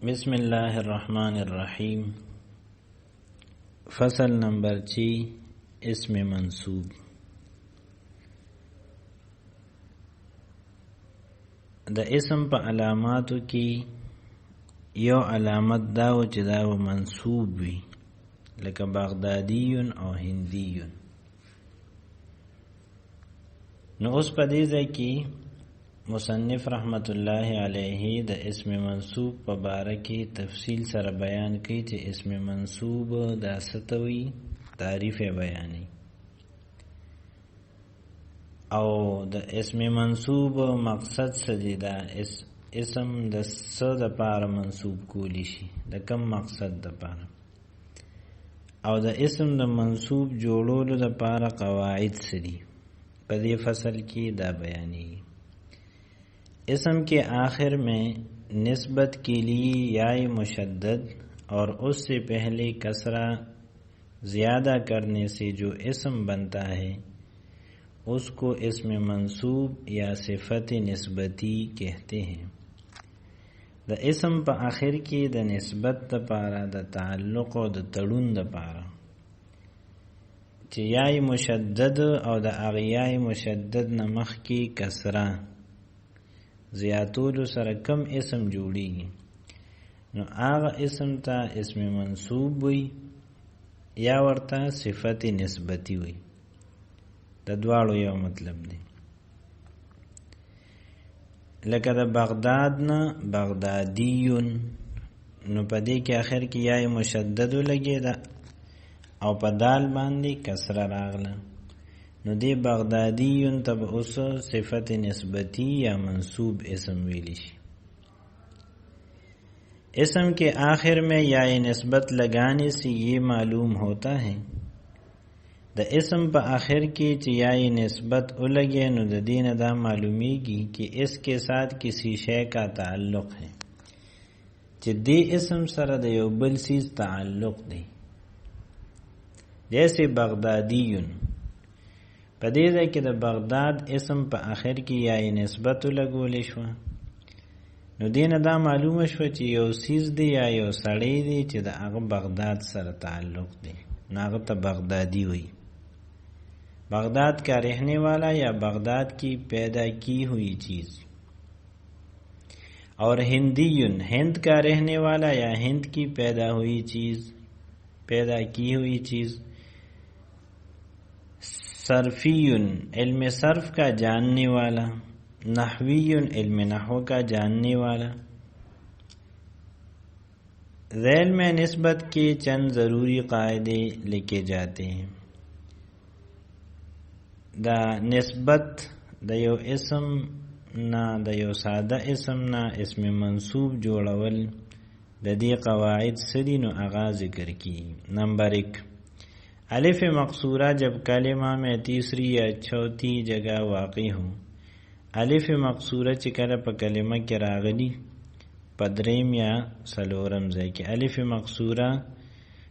بسم الله الرحمن الرحیم. فصل نمبر 6 اسم منصوب. د اسم په علاماتو کې یو علامت داو چې داو منصوب وي، لکه بغدادی او هندی. نو اوس په دې ځای کې مصنف رحمت الله علیه د اسم منصوب په باره کې تفصیل سره بیان کوي چې اسم منصوب دا ستوي، تعریف بیانې او د اسم منصوب مقصد څه دی، دا اسم د څه د پاره منصوب کولی شي، د کوم مقصد د پاره، او د اسم د منصوب جوړولو د پاره قواعد څه دي، په دې فصل کې دا بیانې. اسم کے آخر میں نسبت کے لیے یائے مشدد اور اس سے پہلے کسرہ زیادہ کرنے سے جو اسم بنتا ہے اس کو اسم منصوب یا صفت نسبتی کہتے ہیں. د اسم په آخر کې د نسبت د پاره د تعلق او د تړون د پاره چې یای مشدد او د اغیای مشدد نه مخکې کسره زیاتولو سره کم اسم جوړیږي، نو هغه اسم ته اسم منصوب وي یا ورته صفت نسبتی وي. د دواړو یو مطلب دی. لکه د بغداد نه بغدادیون، نو په دې کې آخر کې یای مشدد لګیدا او په دال باندې کسره راغله، نو دی بغدادیون تب اس صفت نسبتی یا منصوب اسم ویلی شي. اسم کے آخر میں یا نسبت لگانے سے یہ معلوم ہوتا ہے د اسم په آخر کې چې یا نسبت ولګي، نو د دین دا معلومیږي کہ اس کے ساتھ کسی شے کا تعلق ہے، چې دی اسم سره د یو بل چیز تعلق دی. جیسے بغدادیون، په دې ځای کې د بغداد اسم په آخر کې یا نسبت لګولې شو، نو دینه دا معلومه شو چې یو سیز دی یا یو سړی دی چې د هغه بغداد سره تعلق دی، هغه ته بغدادی وي. بغداد کا رہنے والا یا بغداد کی پیدا کی ہوئی چیز. اور ہندیون، ہند کا رہنے والا یا ہند کی پیدا ہوئی چیز، پیدا کی ہوئی چیز. صرفیون، علم صرف کا جاننے والا. نحویون، علم نحو کا جاننے والا. ذیل میں نسبت کے چند ضروری قاعدے لکھے جاتے ہیں. دا نسبت د یو اسم نا د یو ساده اسم نا اسم منصوب جوړول د دې قواعد سدي، نو آغاز ذکر کی. نمبر 1، الف مقصورہ جب کلمہ میں تیسری یا چوتھی جگہ واقع ہو. الف مقصورہ چې کله په کلمه کې راغلی په دریم یا څلورم ځای کې. الف مقصورہ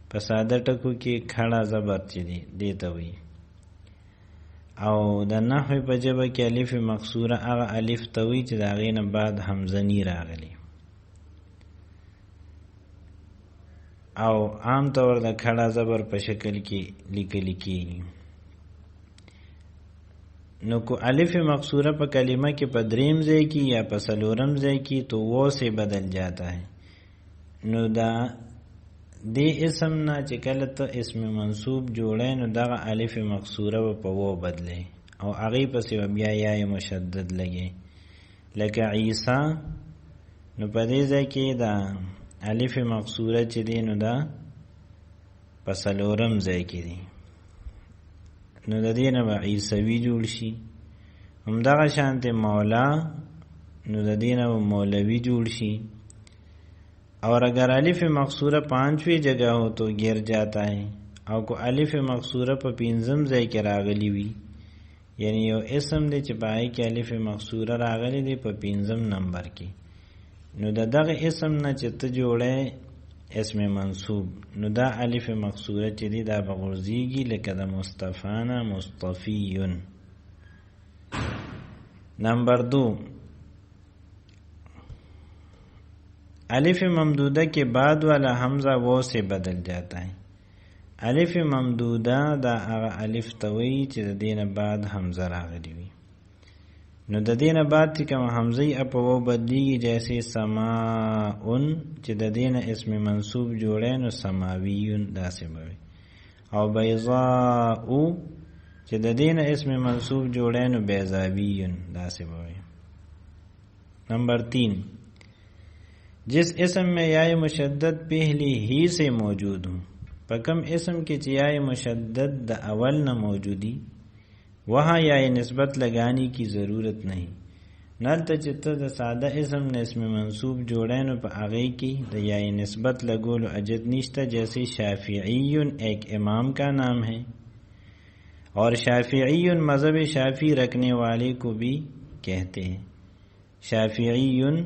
په ساده ټکو کې کھڑا زبر چې دی دیته وي، او د نحو په ژبه کې الف مقصورہ هغه الف ته وي چې د هغې نه بعد همزنی راغلی، او عام طور د کھڑا زبر په شکل کې لیکل کېږي. نو کو الف مقصورہ په کلمه کې په دریم ځای کې یا په څلورم ځای کې تو وہ سے بدل جاتا ہے. نو دا دې اسم نه چې کله ته اسم منصوب جوړې، نو دغه الف مقصورہ په وہ بدلې او هغې پسې بیا یا مشدد لګې. لکه عیسی، نو په دې ځای کې دا الف مقصورہ چې دی نو دا په څلورم ځای کې دی، نو د دې نه به عیسوي جوړ شي. همدغه شانته مولا، نو د دې نه به مولوي جوړ شي. اور اگر الف مقصورہ 5ویں جگہ ہو تو گر جاتا ہے، او کو الف مقصورہ په 5م ځای کې راغلی وي، یعنی یو اسم دی چې پای کې الف مقصورہ راغلی دی په 5م نمبر کې، نو دغه اسم نه چې ته جوړې اسم منصوب، نو دا الف مقصورہ چې دی دا بغرزیږي، لکه د مصطفانا مصطفیون. نمبر 2، अलिफ ममदूदा के बाद वाला हमजा वो से बदल जाता है। अलिफ ममदूदा दा आगा अलिफ तवई च द दीन बाद हमजा रागली वी, नो द दीन बाद थी कम हमज़ी अप वो बदली जैसे समाउन च द दीन इसमें मंसूब जोड़े नो समावीयुन दा से बवे, और बैज़ाउ च द दीन इसमें मंसूब जोड़े नो बैज़ावीयुन दा से बवे। नंबर 3, जिस इसम में याय मुशद्दद पहली ही से मौजूद हूँ, पकम इसम के याय मुशद्दद द अवल न मौजूदी, वहाँ याय निस्बत लगाने की ज़रूरत नहीं। नल तचित द सादा इसम ने इसमें मंसूब जोड़ैन पर आगे की द याय निस्बत लगोल अजद निश्ता, जैसे शाफिईयुन एक इमाम का नाम है, और शाफिईयुन मज़हब शाफी रखने वाले को भी कहते हैं। शाफिईयुन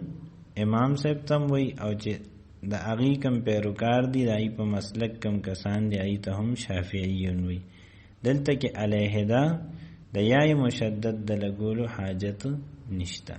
इमाम साहब तम वही और द आगी कम पैरोकार दी राई पर मसलक कम कसान दी आई तो हम शाफिईयुन हुई। दिल तक अलहदा दयाय मुशद्दद द लगोलो हाजत निश्ता।